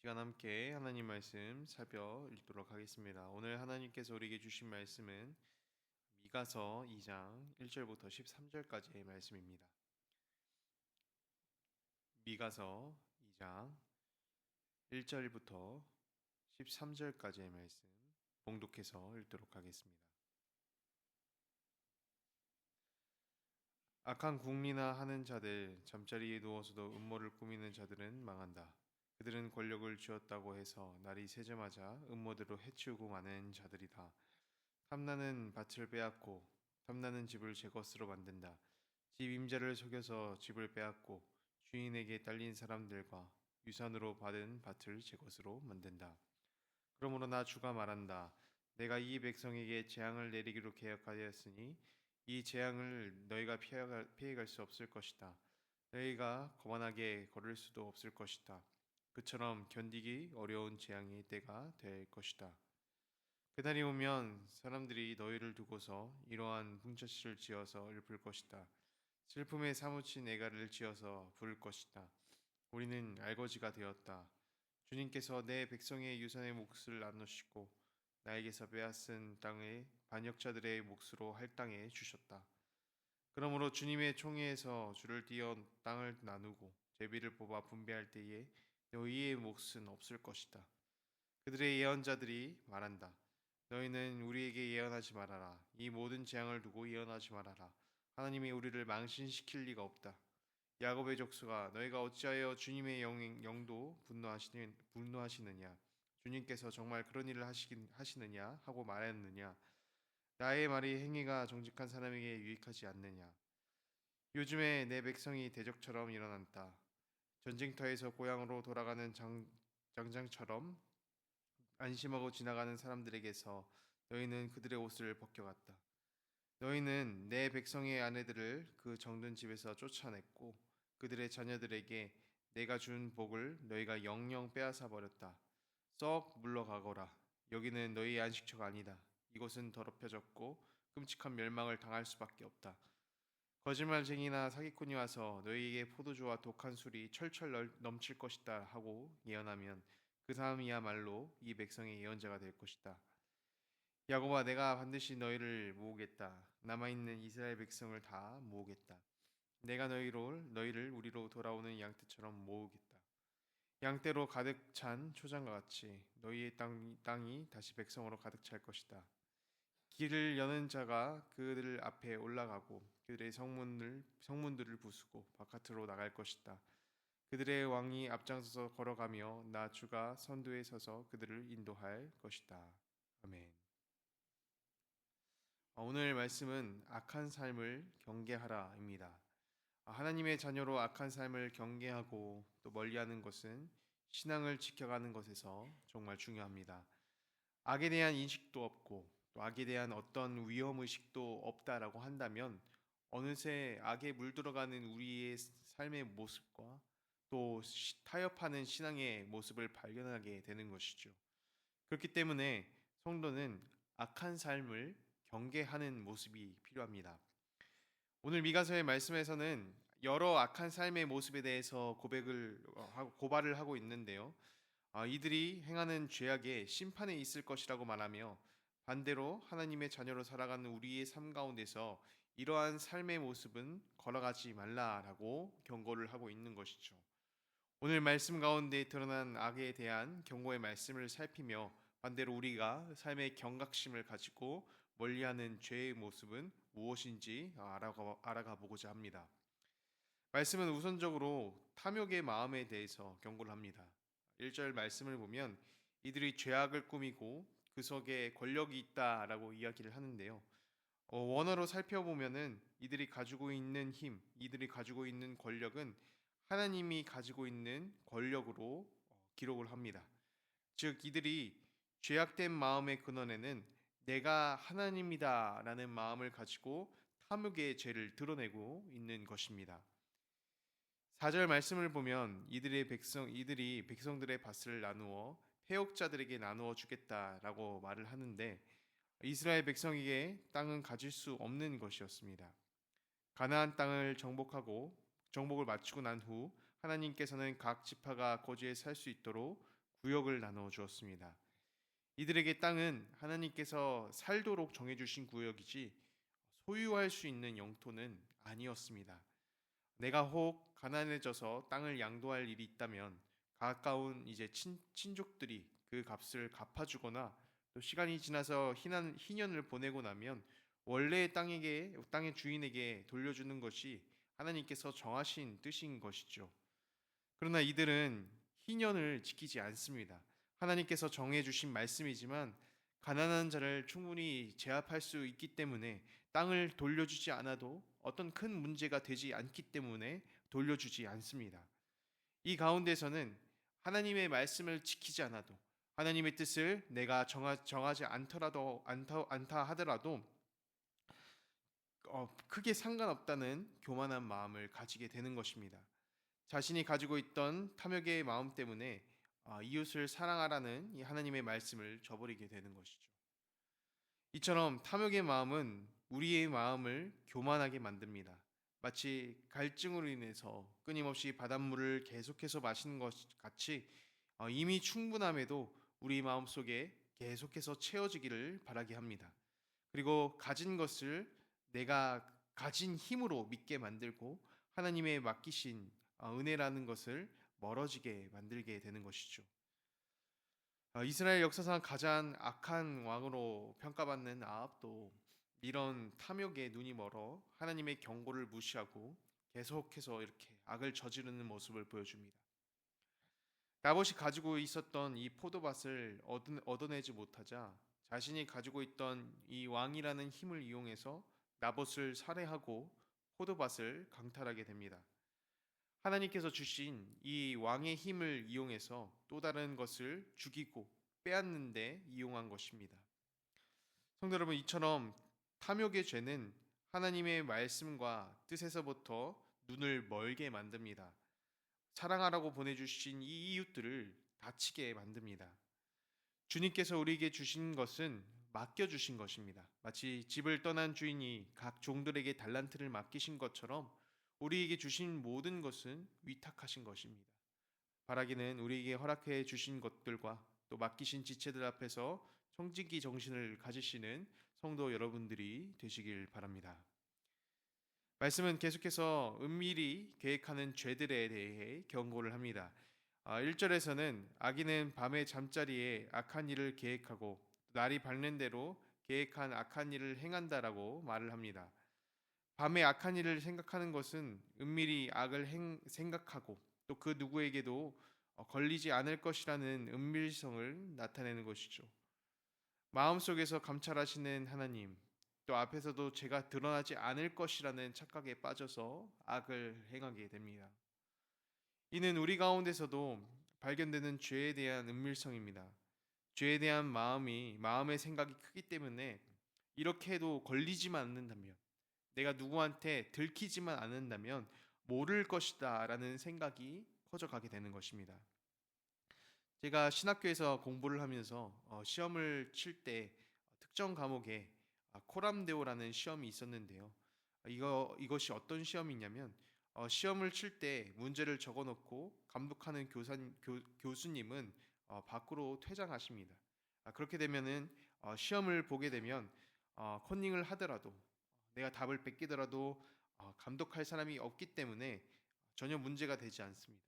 시간 함께 하나님 말씀 살펴 읽도록 하겠습니다. 오늘 하나님께서 우리에게 주신 말씀은 미가서 2장 1절부터 13절까지의 말씀입니다. 미가서 2장 1절부터 13절까지의 말씀 봉독해서 읽도록 하겠습니다. 악한 궁리나 하는 자들, 잠자리에 누워서도 음모를 꾸미는 자들은 망한다. 그들은 권력을 쥐었다고 해서 날이 새자마자 음모대로 해치우고 마는 자들이다. 탐나는 밭을 빼앗고 탐나는 집을 제 것으로 만든다. 집 임자를 속여서 집을 빼앗고 주인에게 딸린 사람들과 유산으로 받은 밭을 제 것으로 만든다. 그러므로 나 주가 말한다. 내가 이 백성에게 재앙을 내리기로 계획하였으니 이 재앙을 너희가 피해갈 수 없을 것이다. 너희가 거만하게 걸을 수도 없을 것이다. 그처럼 견디기 어려운 재앙의 때가 될 것이다. 그날이 오면 사람들이 너희를 두고서 이러한 풍처씨를 지어서 읊을 것이다. 슬픔에 사무친 애가를 지어서 부를 것이다. 우리는 알거지가 되었다. 주님께서 내 백성의 유산의 몫을 나누시고 나에게서 빼앗은 땅의 반역자들의 몫으로 할당해 주셨다. 그러므로 주님의 총회에서 줄을 띄어 땅을 나누고 제비를 뽑아 분배할 때에 너희의 몫은 없을 것이다. 그들의 예언자들이 말한다. 너희는 우리에게 예언하지 말아라. 이 모든 재앙을 두고 예언하지 말아라. 하나님이 우리를 망신시킬 리가 없다. 야곱의 족속아, 너희가 어찌하여 주님의 영도 분노하시느냐? 주님께서 정말 그런 일을 하시느냐? 하고 말했느냐? 나의 말이 행위가 정직한 사람에게 유익하지 않느냐? 요즘에 내 백성이 대적처럼 일어났다. 전쟁터에서 고향으로 돌아가는 장장처럼 안심하고 지나가는 사람들에게서 너희는 그들의 옷을 벗겨갔다. 너희는 내 백성의 아내들을 그 정든 집에서 쫓아냈고 그들의 자녀들에게 내가 준 복을 너희가 영영 빼앗아 버렸다. 썩 물러가거라. 여기는 너희의 안식처가 아니다. 이곳은 더럽혀졌고 끔찍한 멸망을 당할 수밖에 없다. 거짓말쟁이나 사기꾼이 와서 너희에게 포도주와 독한 술이 철철 넘칠 것이다 하고 예언하면 그 사람이야말로 이 백성의 예언자가 될 것이다. 야곱아, 내가 반드시 너희를 모으겠다. 남아있는 이스라엘 백성을 다 모으겠다. 내가 너희를 우리로 돌아오는 양떼처럼 모으겠다. 양떼로 가득 찬 초장과 같이 너희의 땅이 다시 백성으로 가득 찰 것이다. 길을 여는 자가 그들 앞에 올라가고 그들의 성문들을 부수고 바깥으로 나갈 것이다. 그들의 왕이 앞장서서 걸어가며 나 주가 선두에 서서 그들을 인도할 것이다. 아멘. 오늘 말씀은 악한 삶을 경계하라입니다. 하나님의 자녀로 악한 삶을 경계하고 또 멀리하는 것은 신앙을 지켜가는 것에서 정말 중요합니다. 악에 대한 인식도 없고 또 악에 대한 어떤 위험 의식도 없다라고 한다면 어느새 악에 물들어가는 우리의 삶의 모습과 또 타협하는 신앙의 모습을 발견하게 되는 것이죠. 그렇기 때문에 성도는 악한 삶을 경계하는 모습이 필요합니다. 오늘 미가서의 말씀에서는 여러 악한 삶의 모습에 대해서 고발을 하고 있는데요. 이들이 행하는 죄악에 심판에 있을 것이라고 말하며 반대로 하나님의 자녀로 살아가는 우리의 삶 가운데서 이러한 삶의 모습은 걸어가지 말라라고 경고를 하고 있는 것이죠. 오늘 말씀 가운데 드러난 악에 대한 경고의 말씀을 살피며 반대로 우리가 삶의 경각심을 가지고 멀리하는 죄의 모습은 무엇인지 알아가 보고자 합니다. 말씀은 우선적으로 탐욕의 마음에 대해서 경고를 합니다. 1절 말씀을 보면 이들이 죄악을 꾸미고 그 속에 권력이 있다라고 이야기를 하는데요. 원어로 살펴보면은 이들이 가지고 있는 힘, 이들이 가지고 있는 권력은 하나님이 가지고 있는 권력으로 기록을 합니다. 즉 이들이 죄악된 마음의 근원에는 내가 하나님이다라는 마음을 가지고 탐욕의 죄를 드러내고 있는 것입니다. 4절 말씀을 보면 이들이 백성들의 밭을 나누어 패역자들에게 나누어 주겠다라고 말을 하는데 이스라엘 백성에게 땅은 가질 수 없는 것이었습니다. 가나안 땅을 정복을 마치고 난 후 하나님께서는 각 지파가 거기에 살 수 있도록 구역을 나누어 주었습니다. 이들에게 땅은 하나님께서 살도록 정해주신 구역이지 소유할 수 있는 영토는 아니었습니다. 내가 혹 가난해져서 땅을 양도할 일이 있다면 가까운 이제 친족들이 그 값을 갚아주거나 또 시간이 지나서 희년을 보내고 나면 원래의 땅의 주인에게 돌려주는 것이 하나님께서 정하신 뜻인 것이죠. 그러나 이들은 희년을 지키지 않습니다. 하나님께서 정해주신 말씀이지만 가난한 자를 충분히 제압할 수 있기 때문에 땅을 돌려주지 않아도 어떤 큰 문제가 되지 않기 때문에 돌려주지 않습니다. 이 가운데서는 하나님의 말씀을 지키지 않아도 하나님의 뜻을 내가 정하지 않다 하더라도 크게 상관없다는 교만한 마음을 가지게 되는 것입니다. 자신이 가지고 있던 탐욕의 마음 때문에 이웃을 사랑하라는 이 하나님의 말씀을 저버리게 되는 것이죠. 이처럼 탐욕의 마음은 우리의 마음을 교만하게 만듭니다. 마치 갈증으로 인해서 끊임없이 바닷물을 계속해서 마시는 것 같이 이미 충분함에도 우리 마음속에 계속해서 채워지기를 바라게 합니다. 그리고 가진 것을 내가 가진 힘으로 믿게 만들고 하나님의 맡기신 은혜라는 것을 멀어지게 만들게 되는 것이죠. 이스라엘 역사상 가장 악한 왕으로 평가받는 아합도 이런 탐욕에 눈이 멀어 하나님의 경고를 무시하고 계속해서 이렇게 악을 저지르는 모습을 보여줍니다. 나봇이 가지고 있었던 이 포도밭을 얻어내지 못하자 자신이 가지고 있던 이 왕이라는 힘을 이용해서 나봇을 살해하고 포도밭을 강탈하게 됩니다. 하나님께서 주신 이 왕의 힘을 이용해서 또 다른 것을 죽이고 빼앗는데 이용한 것입니다. 성도 여러분, 이처럼 탐욕의 죄는 하나님의 말씀과 뜻에서부터 눈을 멀게 만듭니다. 사랑하라고 보내주신 이 이웃들을 다치게 만듭니다. 주님께서 우리에게 주신 것은 맡겨주신 것입니다. 마치 집을 떠난 주인이 각 종들에게 달란트를 맡기신 것처럼 우리에게 주신 모든 것은 위탁하신 것입니다. 바라기는 우리에게 허락해 주신 것들과 또 맡기신 지체들 앞에서 청지기 정신을 가지시는 성도 여러분들이 되시길 바랍니다. 말씀은 계속해서 은밀히 계획하는 죄들에 대해 경고를 합니다. 1절에서는 악인은 밤의 잠자리에 악한 일을 계획하고 날이 밝는 대로 계획한 악한 일을 행한다라고 말을 합니다. 밤에 악한 일을 생각하는 것은 은밀히 악을 생각하고 또 그 누구에게도 걸리지 않을 것이라는 은밀성을 나타내는 것이죠. 마음속에서 감찰하시는 하나님, 또 앞에서도 죄가 드러나지 않을 것이라는 착각에 빠져서 악을 행하게 됩니다. 이는 우리 가운데서도 발견되는 죄에 대한 은밀성입니다. 죄에 대한 마음의 생각이 크기 때문에 이렇게 해도 걸리지만 않는다면, 내가 누구한테 들키지만 않는다면 모를 것이다 라는 생각이 커져가게 되는 것입니다. 제가 신학교에서 공부를 하면서 시험을 칠 때 특정 과목에 코람데오라는 시험이 있었는데요. 이것이 어떤 시험이냐면 시험을 칠 때 문제를 적어놓고 감독하는 교수님은 밖으로 퇴장하십니다. 그렇게 되면은 시험을 보게 되면 컨닝을 하더라도 내가 답을 베끼더라도 감독할 사람이 없기 때문에 전혀 문제가 되지 않습니다.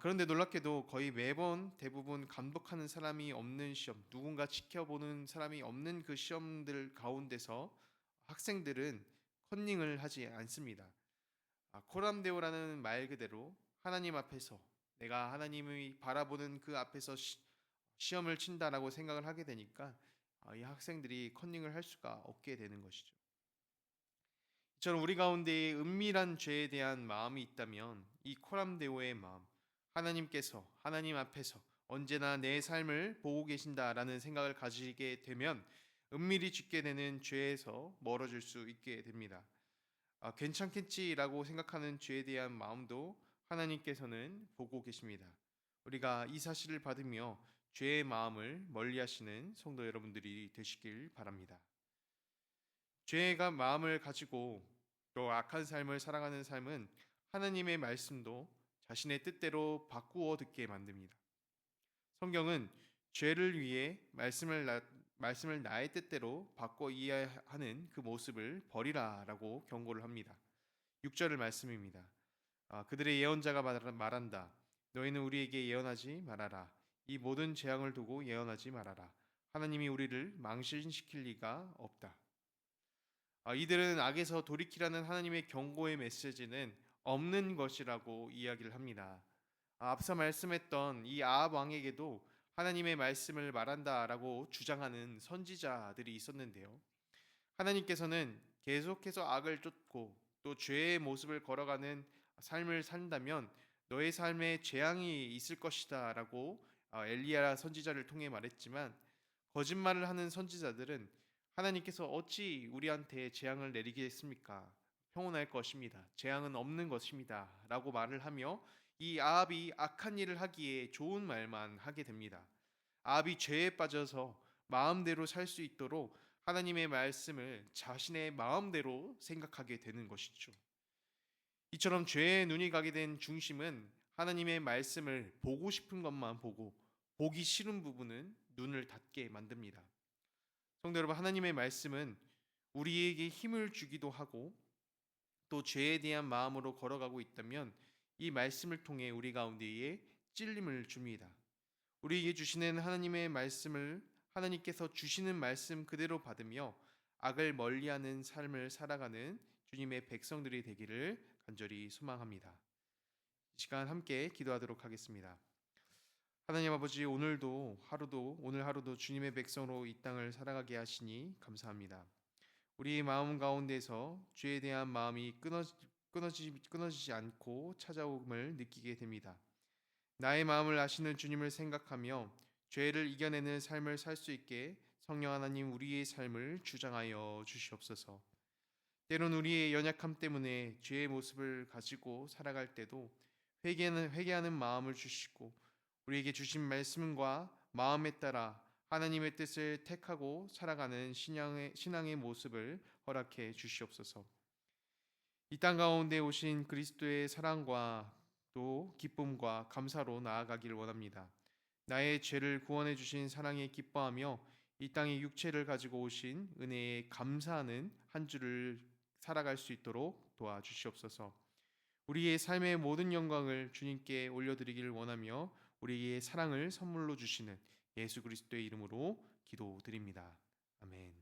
그런데 놀랍게도 거의 매번 대부분 감독하는 사람이 없는 시험, 누군가 지켜보는 사람이 없는 그 시험들 가운데서 학생들은 컨닝을 하지 않습니다. 코람데오라는 말 그대로 하나님 앞에서 내가 하나님이 바라보는 그 앞에서 시험을 친다라고 생각을 하게 되니까 이 학생들이 컨닝을 할 수가 없게 되는 것이죠. 이처럼 우리 가운데 은밀한 죄에 대한 마음이 있다면 이 코람데오의 마음, 하나님 앞에서 언제나 내 삶을 보고 계신다라는 생각을 가지게 되면 은밀히 짓게 되는 죄에서 멀어질 수 있게 됩니다. 괜찮겠지라고 생각하는 죄에 대한 마음도 하나님께서는 보고 계십니다. 우리가 이 사실을 받으며 죄의 마음을 멀리하시는 성도 여러분들이 되시길 바랍니다. 죄가 마음을 가지고 또 악한 삶을 살아가는 삶은 하나님의 말씀도 자신의 뜻대로 바꾸어 듣게 만듭니다. 성경은 죄를 위해 말씀을 나의 뜻대로 바꿔 이해하는 그 모습을 버리라라고 경고를 합니다. 6절의 말씀입니다. 그들의 예언자가 말한다. 너희는 우리에게 예언하지 말아라. 이 모든 재앙을 두고 예언하지 말아라. 하나님이 우리를 망신시킬 리가 없다. 이들은 악에서 돌이키라는 하나님의 경고의 메시지는 없는 것이라고 이야기를 합니다. 앞서 말씀했던 이 아합 왕에게도 하나님의 말씀을 말한다라고 주장하는 선지자들이 있었는데요. 하나님께서는 계속해서 악을 쫓고 또 죄의 모습을 걸어가는 삶을 산다면 너의 삶에 재앙이 있을 것이다라고 엘리야 선지자를 통해 말했지만, 거짓말을 하는 선지자들은 하나님께서 어찌 우리한테 재앙을 내리겠습니까? 평온할 것입니다. 재앙은 없는 것입니다. 라고 말을 하며 이 아합이 악한 일을 하기에 좋은 말만 하게 됩니다. 아합이 죄에 빠져서 마음대로 살 수 있도록 하나님의 말씀을 자신의 마음대로 생각하게 되는 것이죠. 이처럼 죄에 눈이 가게 된 중심은 하나님의 말씀을 보고 싶은 것만 보고 보기 싫은 부분은 눈을 닫게 만듭니다. 성도 여러분, 하나님의 말씀은 우리에게 힘을 주기도 하고 또 죄에 대한 마음으로 걸어가고 있다면 이 말씀을 통해 우리 가운데에 찔림을 줍니다. 우리에게 주시는 하나님의 말씀을 하나님께서 주시는 말씀 그대로 받으며 악을 멀리하는 삶을 살아가는 주님의 백성들이 되기를 간절히 소망합니다. 이 시간 함께 기도하도록 하겠습니다. 하나님 아버지, 오늘 하루도 주님의 백성으로 이 땅을 살아가게 하시니 감사합니다. 우리의 마음 가운데서 죄에 대한 마음이 끊어지지 않고 찾아옴을 느끼게 됩니다. 나의 마음을 아시는 주님을 생각하며 죄를 이겨내는 삶을 살 수 있게 성령 하나님 우리의 삶을 주장하여 주시옵소서. 때론 우리의 연약함 때문에 죄의 모습을 가지고 살아갈 때도 회개하는 마음을 주시고 우리에게 주신 말씀과 마음에 따라 하나님의 뜻을 택하고 살아가는 신앙의 모습을 허락해 주시옵소서. 이 땅 가운데 오신 그리스도의 사랑과 또 기쁨과 감사로 나아가기를 원합니다. 나의 죄를 구원해 주신 사랑에 기뻐하며 이 땅의 육체를 가지고 오신 은혜에 감사하는 한 주를 살아갈 수 있도록 도와주시옵소서. 우리의 삶의 모든 영광을 주님께 올려드리기를 원하며 우리의 사랑을 선물로 주시는 예수 그리스도의 이름으로 기도드립니다. 아멘.